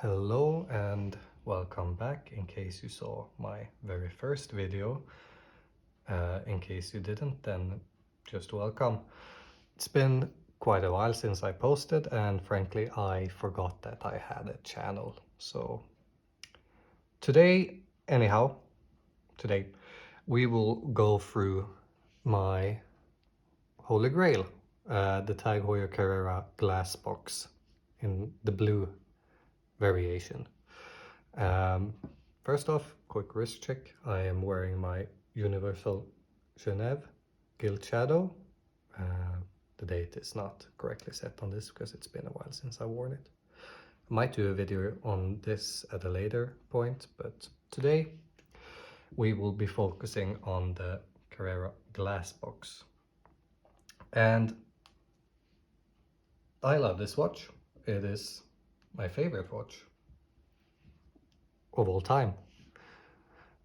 Hello and welcome back in case you saw my very first video. In case you didn't, then just welcome. It's been quite a while since I posted, and frankly I forgot that I had a channel. So today we will go through my Holy Grail, the Tag Heuer Carrera Glassbox in the blue variation. First off, quick wrist check. I am wearing my Universal Genève Gilt Shadow. The date is not correctly set on this because it's been a while since I worn it. I might do a video on this at a later point, but today we will be focusing on the Carrera Glassbox. And I love this watch. It is my favorite watch of all time.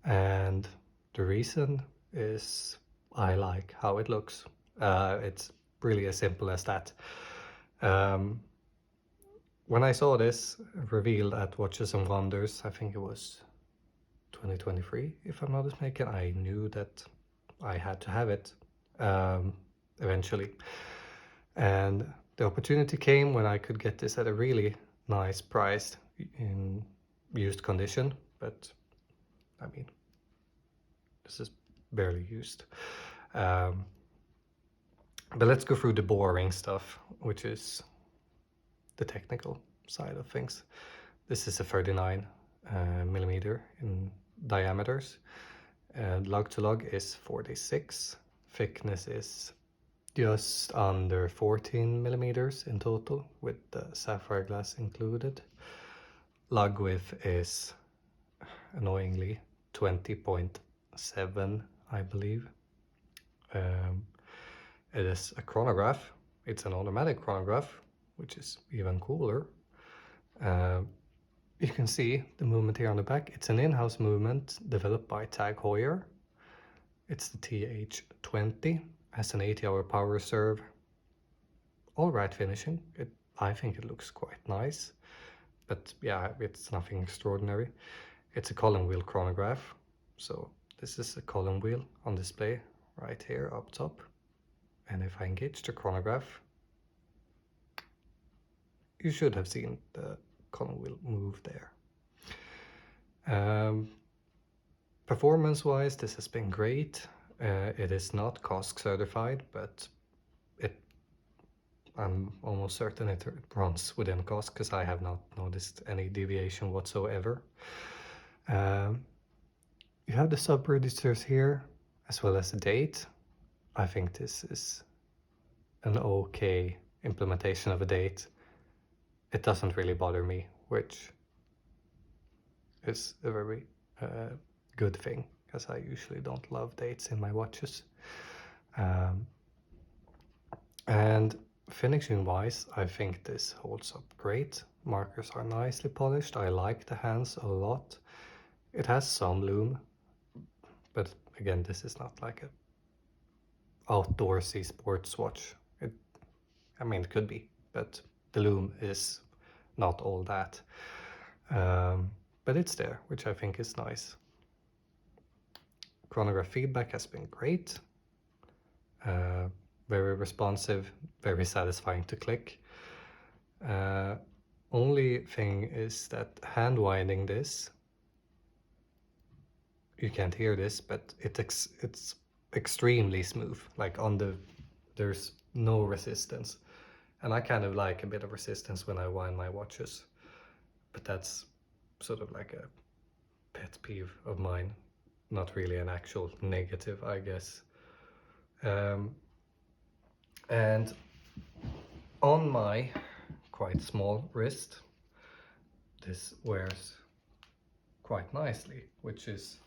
And the reason is I like how it looks. It's really as simple as that. When I saw this revealed at Watches and Wonders, I think it was 2023, if I'm not mistaken, I knew that I had to have it eventually. And the opportunity came when I could get this at a really nice price in used condition, but I mean, this is barely used. But let's go through the boring stuff, which is the technical side of things. This is a 39 millimeter in diameters, and lug to lug is 46. Thickness is just under 14 millimeters in total, with the sapphire glass included. Lug width is annoyingly 20.7, I believe. It is a chronograph. It's an automatic chronograph, which is even cooler. You can see the movement here on the back. It's an in-house movement developed by Tag Heuer. It's the TH20, has an 80-hour power reserve. All right finishing. I think it looks quite nice, but yeah, it's nothing extraordinary. It's a column wheel chronograph. So this is a column wheel on display right here up top. And if I engage the chronograph, you should have seen the column wheel move there. Performance-wise, this has been great. It is not COSC certified, but I'm almost certain it runs within COSC because I have not noticed any deviation whatsoever. You have the sub-registers here, as well as the date. I think this is an okay implementation of a date. It doesn't really bother me, which is a very good thing, because I usually don't love dates in my watches. And finishing wise, I think this holds up great. Markers are nicely polished. I like the hands a lot. It has some lume, but again, this is not like a outdoorsy sports watch. I mean, it could be, but the lume is not all that. But it's there, which I think is nice. Chronograph feedback has been great. Very responsive, very satisfying to click. Only thing is that hand winding this, you can't hear this, but it's extremely smooth. Like there's no resistance. And I kind of like a bit of resistance when I wind my watches, but that's sort of like a pet peeve of mine, not really an actual negative, I guess. And on my quite small wrist, this wears quite nicely, which is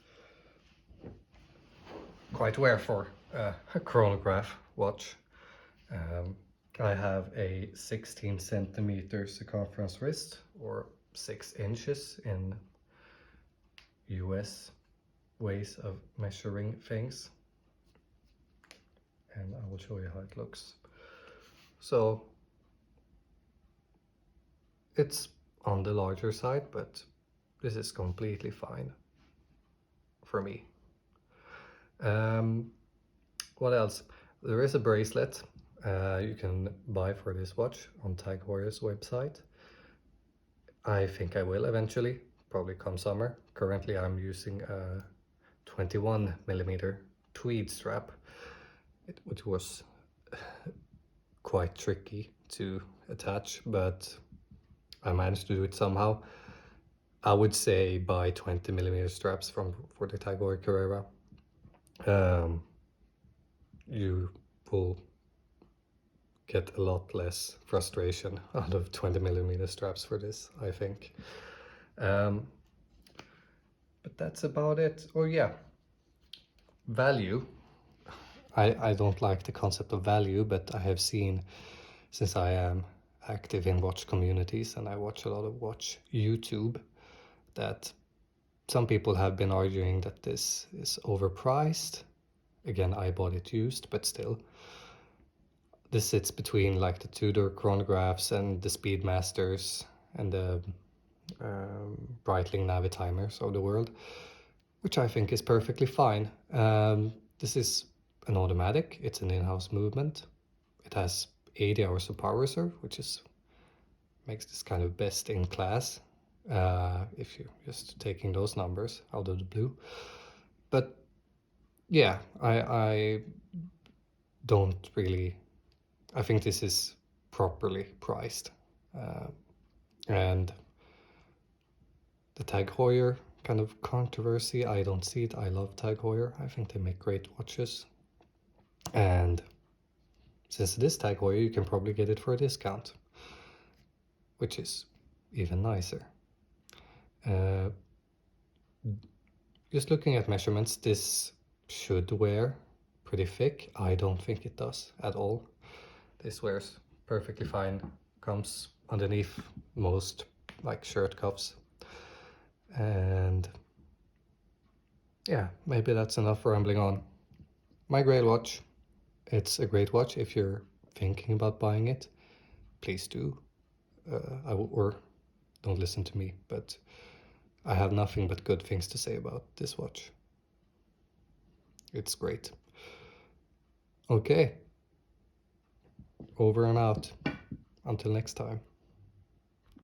quite rare for a chronograph watch. I have a 16 centimeter circumference wrist, or 6 inches in US ways of measuring things. And I will show you how it looks. So it's on the larger side, but this is completely fine for me. What else? There is a bracelet you can buy for this watch on Tag Heuer's website. I think I will eventually, probably come summer. Currently I'm using a 21mm tweed strap, which was quite tricky to attach, but I managed to do it somehow. I would say buy 20mm straps for the Tag Heuer Carrera. You will get a lot less frustration out of 20mm straps for this, I think. But that's about it. Oh yeah, value. I don't like the concept of value, but I have seen, since I am active in watch communities and I watch a lot of watch YouTube, that some people have been arguing that this is overpriced. Again, I bought it used, but still. This sits between like the Tudor chronographs and the Speedmasters and the Breitling Navitimers of the world, which I think is perfectly fine. This is an automatic, it's an in-house movement. It has 80 hours of power reserve, which makes this kind of best in class, if you're just taking those numbers out of the blue. But yeah, I don't really, I think this is properly priced. And the Tag Heuer kind of controversy, I don't see it. I love Tag Heuer. I think they make great watches. And since it is Tag Heuer, you can probably get it for a discount, which is even nicer. Just looking at measurements, this should wear pretty thick. I don't think it does at all. This wears perfectly fine, comes underneath most like shirt cuffs. And yeah, maybe that's enough rambling on. My Grail watch, it's a great watch. If you're thinking about buying it, please do. Or don't listen to me, but I have nothing but good things to say about this watch. It's great. Okay, over and out. Until next time.